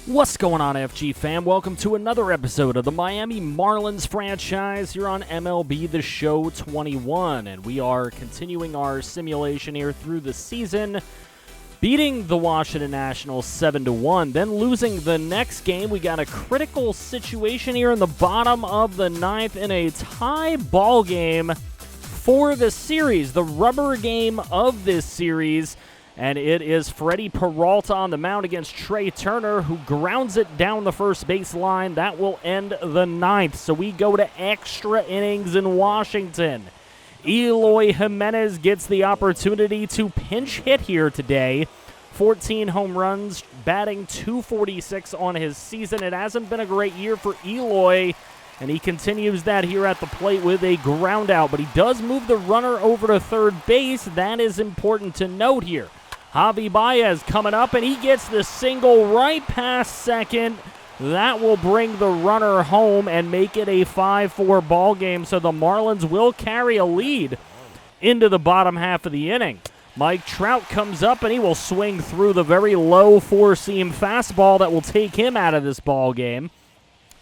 What's going on, FG fam? Welcome to another episode of the Miami Marlins franchise here on MLB the Show 21. And we are continuing our simulation here through the season, beating the Washington Nationals 7-1, then losing the next game. We got a critical situation here in the bottom of the ninth in a tie ball game for the series, the rubber game of this series. And it is Freddie Peralta on the mound against Trey Turner, who grounds it down the first base line. That will end the ninth. So we go to extra innings in Washington. Eloy Jimenez gets the opportunity to pinch hit here today. 14 home runs, batting .246 on his season. It hasn't been a great year for Eloy, and he continues that here at the plate with a ground out. But he does move the runner over to third base. That is important to note here. Javi Baez coming up, and he gets the single right past second. That will bring the runner home and make it a 5-4 ball game, so the Marlins will carry a lead into the bottom half of the inning. Mike Trout comes up, and he will swing through the very low four-seam fastball that will take him out of this ball game.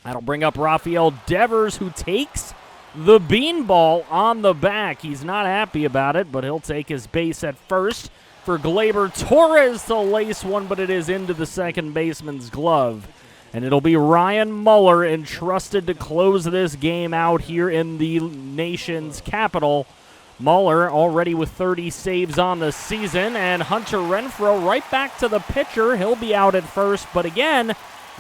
That'll bring up Rafael Devers, who takes the beanball on the back. He's not happy about it, but he'll take his base at first for Gleyber Torres to lace one, but it is into the second baseman's glove. And it'll be Ryan Muller entrusted to close this game out here in the nation's capital. Muller already with 30 saves on the season, and Hunter Renfroe right back to the pitcher. He'll be out at first, but again,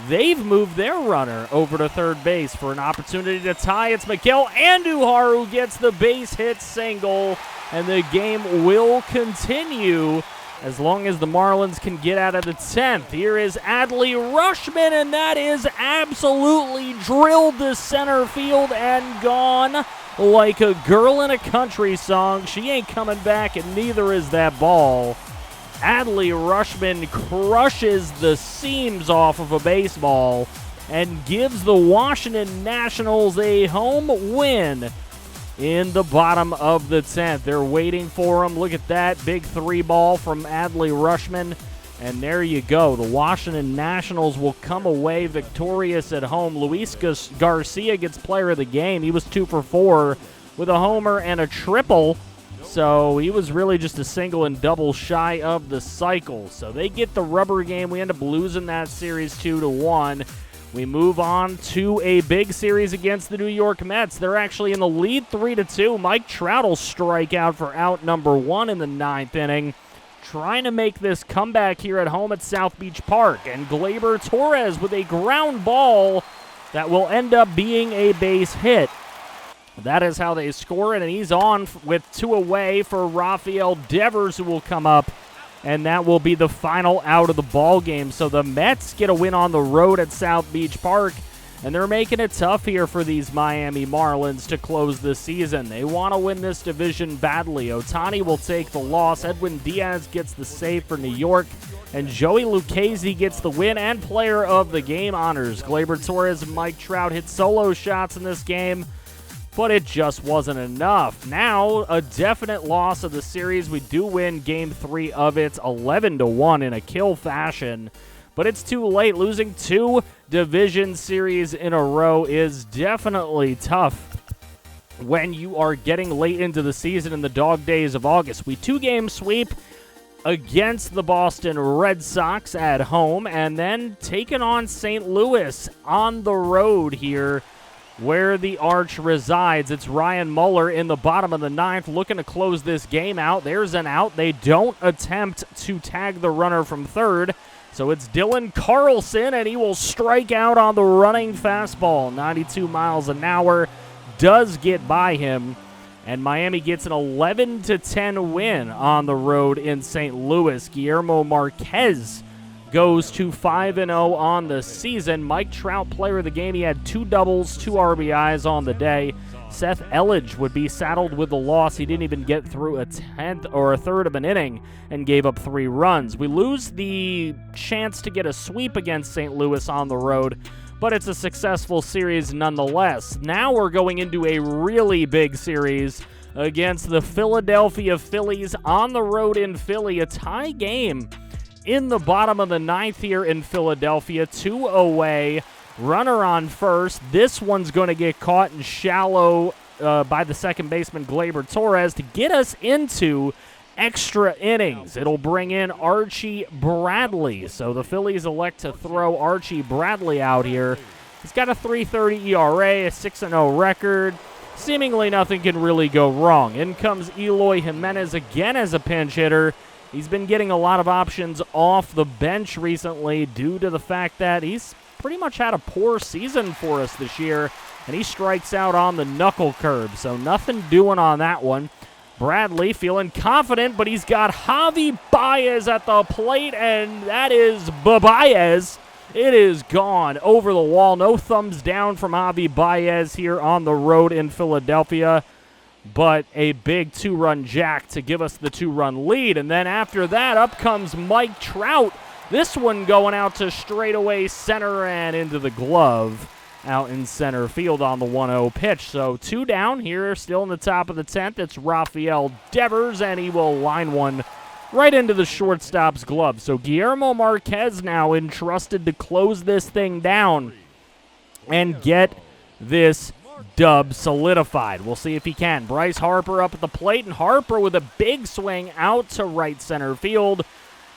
they've moved their runner over to third base for an opportunity to tie. It's Miguel Andujar who gets the base hit single, and the game will continue as long as the Marlins can get out of the 10th. Here is Adley Rutschman, and that is absolutely drilled to center field and gone like a girl in a country song. She ain't coming back, and neither is that ball. Adley Rutschman crushes the seams off of a baseball and gives the Washington Nationals a home win in the bottom of the 10th. They're waiting for him. Look at that big 3-ball from Adley Rutschman. And there you go. The Washington Nationals will come away victorious at home. Luis Garcia gets player of the game. He was 2 for 4 with a homer and a triple. So he was really just a single and double shy of the cycle. So they get the rubber game. We end up losing that series 2-1. We move on to a big series against the New York Mets. They're actually in the lead 3-2. Mike Trout will strike out for out number 1 in the 9th inning, trying to make this comeback here at home at South Beach Park. And Gleyber Torres with a ground ball that will end up being a base hit. That is how they score it, and he's on with 2 away for Rafael Devers, who will come up, and that will be the final out of the ball game. So the Mets get a win on the road at South Beach Park, and they're making it tough here for these Miami Marlins to close the season. They want to win this division badly. Ohtani will take the loss. Edwin Diaz gets the save for New York, and Joey Lucchesi gets the win and player of the game honors. Gleyber Torres and Mike Trout hit solo shots in this game, but it just wasn't enough. Now, a definite loss of the series. We do win Game 3 of it, 11-1 in a kill fashion, but it's too late. Losing 2 division series in a row is definitely tough when you are getting late into the season in the dog days of August. We 2-game sweep against the Boston Red Sox at home, and then taking on St. Louis on the road here, where the Arch resides. It's Ryan Muller in the bottom of the 9th looking to close this game out. There's an out. They don't attempt to tag the runner from third, so it's Dylan Carlson, and he will strike out on the running fastball. 92 miles an hour does get by him, and Miami gets an 11-10 win on the road in St. Louis. Guillermo Marquez goes to 5-0 on the season. Mike Trout, player of the game. He had 2 doubles, 2 RBIs on the day. Seth Elledge would be saddled with the loss. He didn't even get through a 10th or a third of an inning and gave up 3 runs. We lose the chance to get a sweep against St. Louis on the road, but it's a successful series nonetheless. Now we're going into a really big series against the Philadelphia Phillies on the road in Philly, a tie game in the bottom of the ninth here in Philadelphia. 2 away. Runner on first. This one's going to get caught in shallow by the second baseman, Gleyber Torres, to get us into extra innings. It'll bring in Archie Bradley. So the Phillies elect to throw Archie Bradley out here. He's got a 3.30 ERA, a 6-0 record. Seemingly nothing can really go wrong. In comes Eloy Jimenez again as a pinch hitter. He's been getting a lot of options off the bench recently due to the fact that he's pretty much had a poor season for us this year, and he strikes out on the knuckle curve, so nothing doing on that one. Bradley feeling confident, but he's got Javi Baez at the plate, and that is Baez. It is gone over the wall. No thumbs down from Javi Baez here on the road in Philadelphia, but a big 2-run jack to give us the 2-run lead. And then after that, up comes Mike Trout. This one going out to straightaway center and into the glove out in center field on the 1-0 pitch. So 2 down here, still in the top of the 10th. It's Rafael Devers, and he will line one right into the shortstop's glove. So Guillermo Marquez now entrusted to close this thing down and get this dub solidified. We'll see if he can. Bryce Harper up at the plate, and Harper with a big swing out to right center field.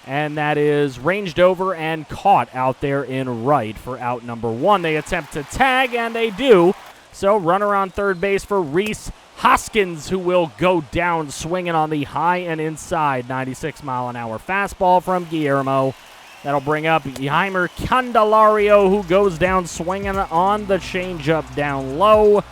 And that is ranged over and caught out there in right for out number 1. They attempt to tag, and they do. So runner on third base for Rhys Hoskins, who will go down swinging on the high and inside 96-mile-an-hour fastball from Guillermo. That'll bring up Yeimer Candelario, who goes down swinging on the changeup down low.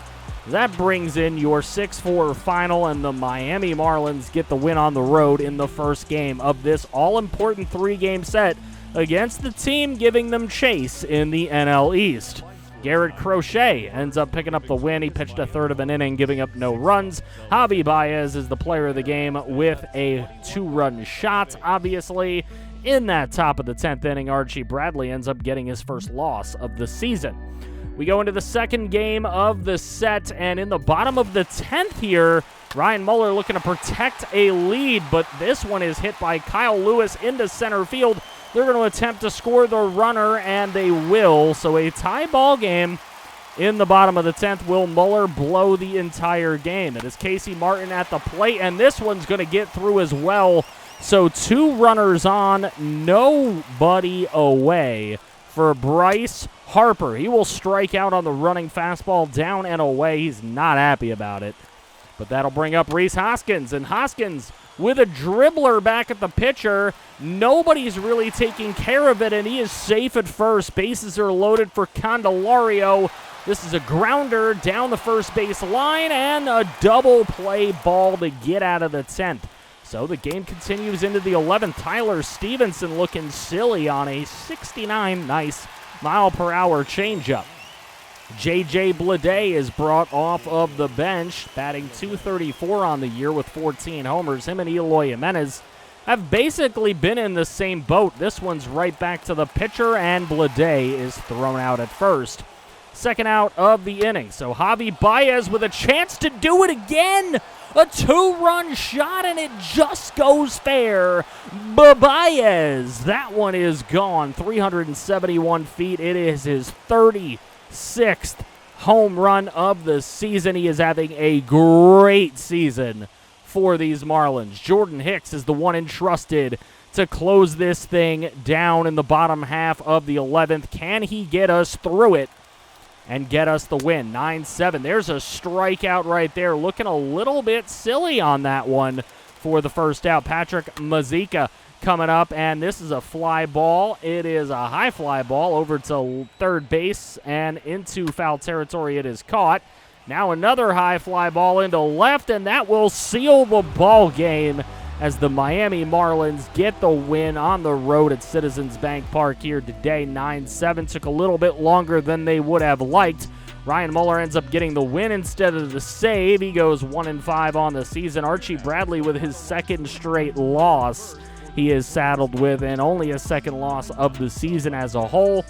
That brings in your 6-4 final, and the Miami Marlins get the win on the road in the first game of this all-important 3-game set against the team giving them chase in the NL East. Garrett Crochet ends up picking up the win. He pitched a third of an inning, giving up no runs. Javi Baez is the player of the game with a 2-run shot, obviously. In that top of the 10th inning, Archie Bradley ends up getting his first loss of the season. We go into the second game of the set, and in the bottom of the 10th here, Ryan Muller looking to protect a lead, but this one is hit by Kyle Lewis into center field. They're going to attempt to score the runner, and they will. So a tie ball game in the bottom of the 10th. Will Muller blow the entire game? It is Casey Martin at the plate, and this one's going to get through as well. So 2 runners on, nobody away for Bryce Harper. He will strike out on the running fastball down and away. He's not happy about it. But that'll bring up Rhys Hoskins. And Hoskins with a dribbler back at the pitcher. Nobody's really taking care of it, and he is safe at first. Bases are loaded for Candelario. This is a grounder down the first base line and a double play ball to get out of the 10th. So the game continues into the 11th. Tyler Stevenson looking silly on a 69 nice mile-per-hour changeup. J.J. Bleday is brought off of the bench, batting .234 on the year with 14 homers. Him and Eloy Jimenez have basically been in the same boat. This one's right back to the pitcher, and Bleday is thrown out at first. Second out of the inning. So Javi Baez with a chance to do it again. A 2-run shot, and it just goes fair. Baez, that one is gone. 371 feet. It is his 36th home run of the season. He is having a great season for these Marlins. Jordan Hicks is the one entrusted to close this thing down in the bottom half of the 11th. Can he get us through it and get us the win? 9-7. There's a strikeout right there. Looking a little bit silly on that one for the first out. Patrick Mazeika coming up, and this is a fly ball. It is a high fly ball over to third base and into foul territory. It is caught. Now another high fly ball into left, and that will seal the ball game as the Miami Marlins get the win on the road at Citizens Bank Park here today. 9-7. Took a little bit longer than they would have liked. Ryan Muller ends up getting the win instead of the save. He goes 1-5 on the season. Archie Bradley with his second straight loss he is saddled with, and only a second loss of the season as a whole.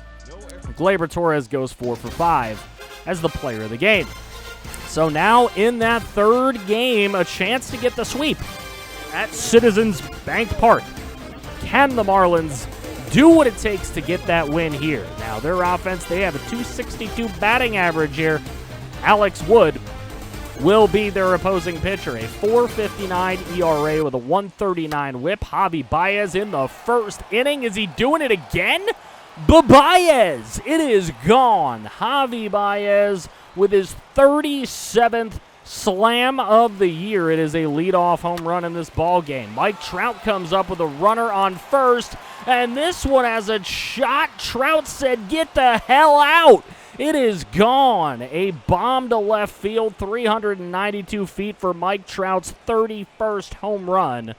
Gleyber Torres goes 4 for 5 as the player of the game. So now in that third game, a chance to get the sweep at Citizens Bank Park. Can the Marlins do what it takes to get that win here? Now, their offense, they have a .262 batting average here. Alex Wood will be their opposing pitcher. A .459 ERA with a .139 whip. Javi Baez in the first inning. Is he doing it again? Baez! It is gone. Javi Baez with his 37th slam of the year. It is a leadoff home run in this ball game. Mike Trout comes up with a runner on first, and this one has a shot. Trout said, "Get the hell out." It is gone. A bomb to left field, 392 feet for Mike Trout's 31st home run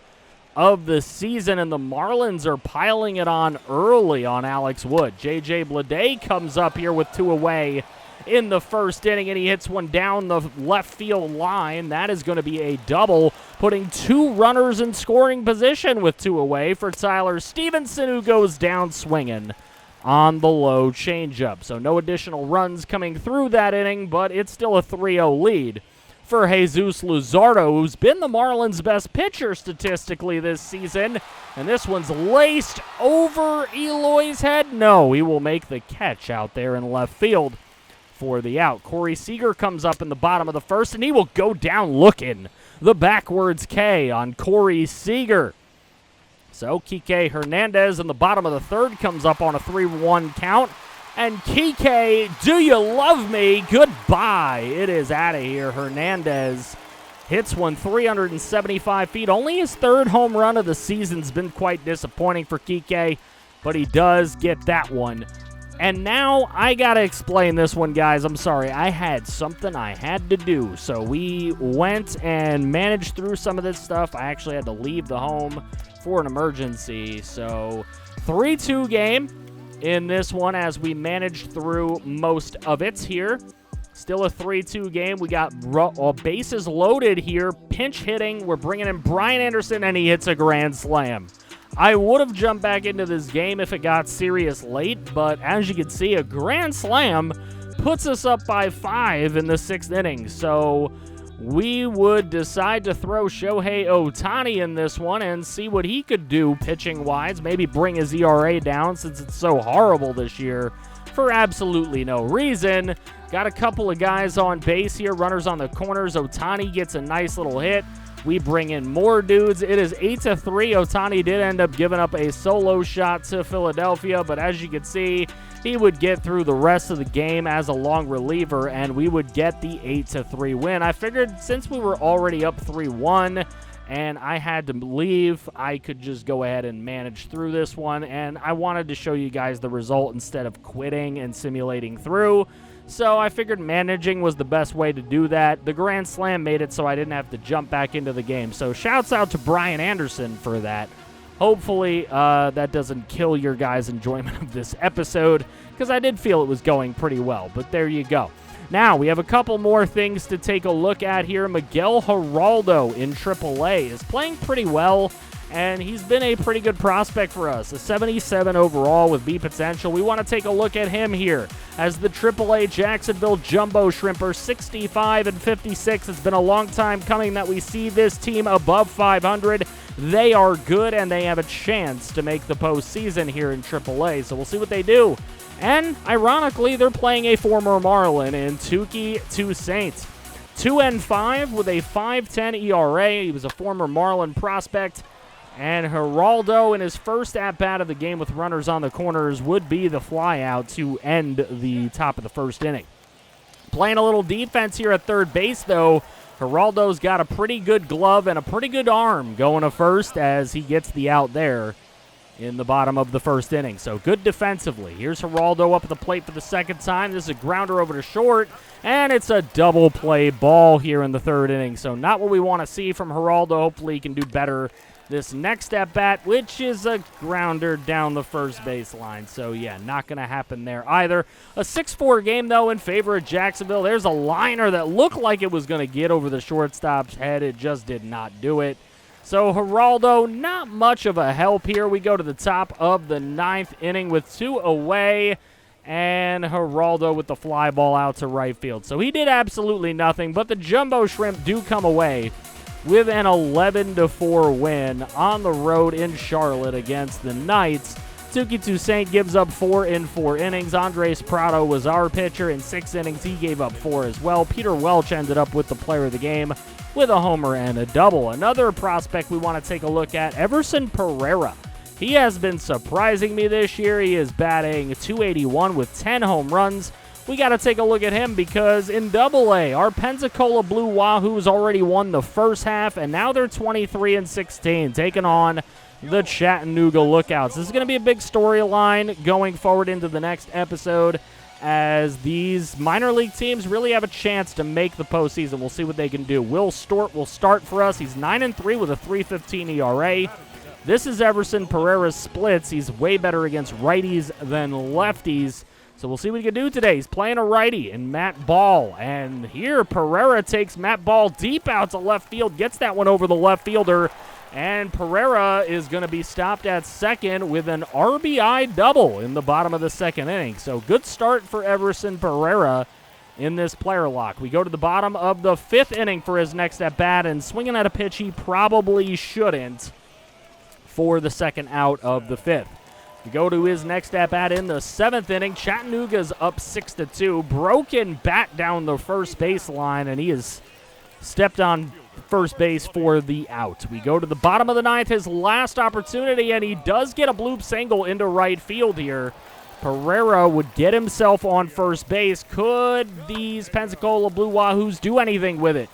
of the season, and the Marlins are piling it on early on Alex Wood. J.J. Bleday comes up here with 2 away in the first inning, and he hits one down the left field line. That is going to be a double, putting 2 runners in scoring position with 2 away for Tyler Stevenson, who goes down swinging on the low changeup. So no additional runs coming through that inning, but it's still a 3-0 lead for Jesus Luzardo, who's been the Marlins' best pitcher statistically this season. And this one's laced over Eloy's head. No, he will make the catch out there in left field for the out. Corey Seager comes up in the bottom of the first, and he will go down looking. The backwards K on Corey Seager. So Kike Hernandez in the bottom of the third comes up on a 3-1 count. And Kike, do you love me? Goodbye. It is out of here. Hernandez hits one 375 feet. Only his 3rd home run of the season's been quite disappointing for Kike, but he does get that one. And now I got to explain this one, guys. I'm sorry. I had something I had to do. So we went and managed through some of this stuff. I actually had to leave the home for an emergency. So 3-2 game in this one as we managed through most of it here. Still a 3-2 game. We got bases loaded here. Pinch hitting. We're bringing in Brian Anderson, and he hits a grand slam. I would have jumped back into this game if it got serious late, but as you can see, a grand slam puts us up by 5 in the 6th inning. So we would decide to throw Shohei Ohtani in this one and see what he could do pitching-wise. Maybe bring his ERA down since it's so horrible this year for absolutely no reason. Got a couple of guys on base here, runners on the corners. Ohtani gets a nice little hit. We bring in more dudes. It is 8-3. Ohtani did end up giving up a solo shot to Philadelphia, but as you can see, he would get through the rest of the game as a long reliever, and we would get the 8-3 win. I figured since we were already up 3-1 and I had to leave, I could just go ahead and manage through this one, and I wanted to show you guys the result instead of quitting and simulating through. So I figured managing was the best way to do that. The grand slam made it so I didn't have to jump back into the game. So shouts out to Brian Anderson for that. Hopefully that doesn't kill your guys' enjoyment of this episode, because I did feel it was going pretty well. But there you go. Now, we have a couple more things to take a look at here. Miguel Geraldo in AAA is playing pretty well, and he's been a pretty good prospect for us. A 77 overall with B potential. We want to take a look at him here as the AAA Jacksonville Jumbo Shrimper, 65-56. It's been a long time coming that we see this team above 500. They are good, and they have a chance to make the postseason here in AAA, so we'll see what they do. And, ironically, they're playing a former Marlin in Touki Toussaint. 2-5 with a 5.10 ERA. He was a former Marlin prospect. And Geraldo, in his first at-bat of the game with runners on the corners, would be the flyout to end the top of the first inning. Playing a little defense here at third base, though. Geraldo's got a pretty good glove and a pretty good arm going to first as he gets the out there in the bottom of the first inning. So good defensively. Here's Geraldo up at the plate for the second time. This is a grounder over to short, and it's a double play ball here in the third inning. So not what we want to see from Geraldo. Hopefully he can do better this next at-bat, which is a grounder down the first baseline. So, yeah, not going to happen there either. A 6-4 game, though, in favor of Jacksonville. There's a liner that looked like it was going to get over the shortstop's head. It just did not do it. So, Geraldo, not much of a help here. We go to the top of the ninth inning with 2 away, and Geraldo with the fly ball out to right field. So, he did absolutely nothing, but the Jumbo Shrimp do come away with an 11-4 win on the road in Charlotte against the Knights. Touki Toussaint gives up 4 in 4 innings. Andres Prado was our pitcher. In 6 innings, he gave up 4 as well. Peter Welch ended up with the player of the game with a homer and a double. Another prospect we want to take a look at, Everson Pereira. He has been surprising me this year. He is batting .281 with 10 home runs. We got to take a look at him because in Double-A, our Pensacola Blue Wahoos already won the first half, and now they're 23-16, taking on the Chattanooga Lookouts. This is going to be a big storyline going forward into the next episode, as these minor league teams really have a chance to make the postseason. We'll see what they can do. Will Stort will start for us. He's 9-3 with a 3.15 ERA. This is Everson Pereira's splits. He's way better against righties than lefties. So we'll see what he can do today. He's playing a righty in Matt Ball. And here Pereira takes Matt Ball deep out to left field, gets that one over the left fielder. And Pereira is going to be stopped at second with an RBI double in the bottom of the second inning. So good start for Everson Pereira in this player lock. We go to the bottom of the 5th inning for his next at-bat, and swinging at a pitch he probably shouldn't for the second out of the 5th. We go to his next at-bat in the 7th inning. Chattanooga's up 6-2. Broken bat down the first baseline, and he has stepped on first base for the out. We go to the bottom of the 9th, his last opportunity, and he does get a bloop single into right field here. Pereira would get himself on first base. Could these Pensacola Blue Wahoos do anything with it?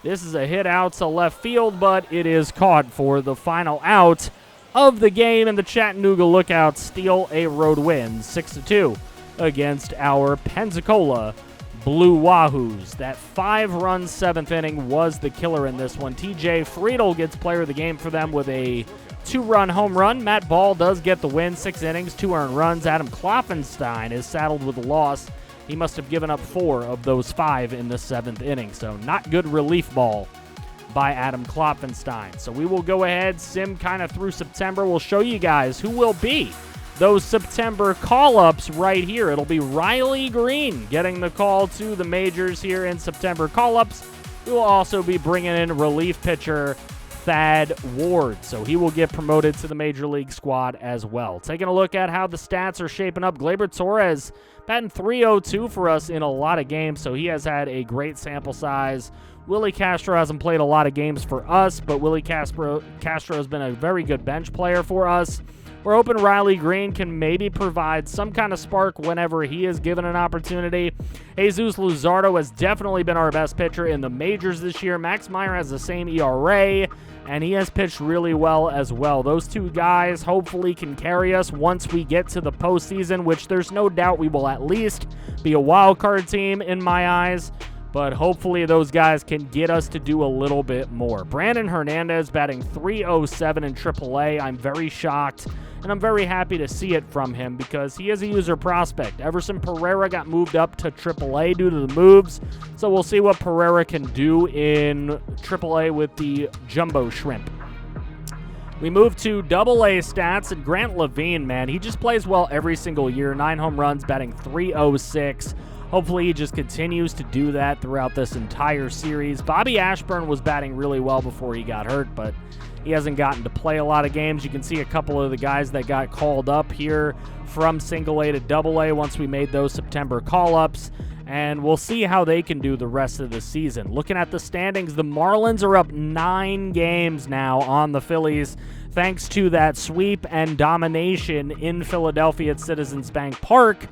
This is a hit out to left field, but it is caught for the final out of the game, and the Chattanooga Lookouts steal a road win, 6-2 against our Pensacola Blue Wahoos. That 5-run 7th inning was the killer in this one. TJ Friedel gets player of the game for them with a 2-run home run. Matt Ball does get the win, 6 innings, 2 earned runs. Adam Klopfenstein is saddled with a loss. He must have given up 4 of those 5 in the 7th inning, so not good relief ball by Adam Klopfenstein. So we will go ahead, sim kind of through September. We'll show you guys who will be those September call-ups right here. It'll be Riley Green getting the call to the majors here in September call-ups. We will also be bringing in relief pitcher Thad Ward, so he will get promoted to the Major League squad as well. Taking a look at how the stats are shaping up, Gleyber Torres batting .302 for us in a lot of games, so he has had a great sample size. Willie Castro hasn't played a lot of games for us, but Willie Castro has been a very good bench player for us. We're hoping Riley Green can maybe provide some kind of spark whenever he is given an opportunity. Jesus Luzardo has definitely been our best pitcher in the majors this year. Max Meyer has the same ERA, and he has pitched really well as well. Those two guys hopefully can carry us once we get to the postseason, which there's no doubt we will at least be a wild card team in my eyes. But hopefully those guys can get us to do a little bit more. Brandon Hernandez batting .307 in AAA. I'm very shocked, and I'm very happy to see it from him because he is a user prospect. Everson Pereira got moved up to AAA due to the moves, so we'll see what Pereira can do in AAA with the Jumbo Shrimp. We move to AA stats, and Grant Levine, man, he just plays well every single year. 9 home runs, batting .306. Hopefully he just continues to do that throughout this entire series. Bobby Ashburn was batting really well before he got hurt, but he hasn't gotten to play a lot of games. You can see a couple of the guys that got called up here from single A to double A once we made those September call-ups, and we'll see how they can do the rest of the season. Looking at the standings, the Marlins are up 9 games now on the Phillies, thanks to that sweep and domination in Philadelphia at Citizens Bank Park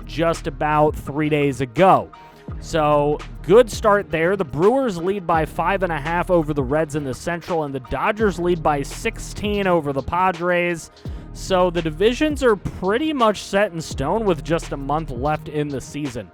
just about 3 days ago. So good start there. The Brewers lead by 5.5 over the Reds in the Central, and the Dodgers lead by 16 over the Padres. So the divisions are pretty much set in stone with just a month left in the season.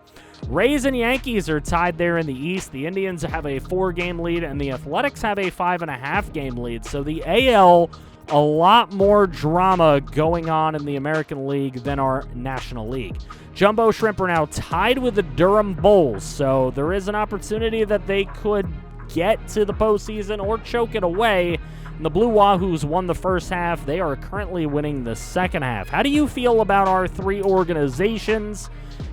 Rays and Yankees are tied there in the East. The Indians have a 4-game lead, and the Athletics have a 5.5-game lead. So the AL, a lot more drama going on in the American League than our National League. Jumbo Shrimp are now tied with the Durham Bulls, so there is an opportunity that they could get to the postseason or choke it away And the Blue Wahoos won the first half. They are currently winning the second half. How do you feel about our three organizations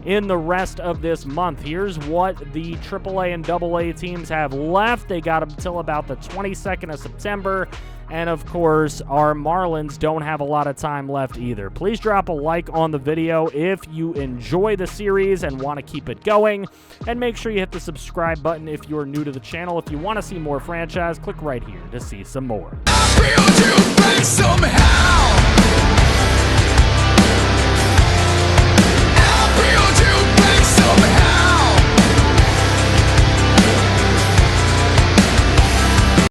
in the rest of this month? Here's what the AAA and AA teams have left. They got until about the 22nd of September. And, of course, our Marlins don't have a lot of time left either. Please drop a like on the video if you enjoy the series and want to keep it going. And make sure you hit the subscribe button if you're new to the channel. If you want to see more franchise, click right here to see some more.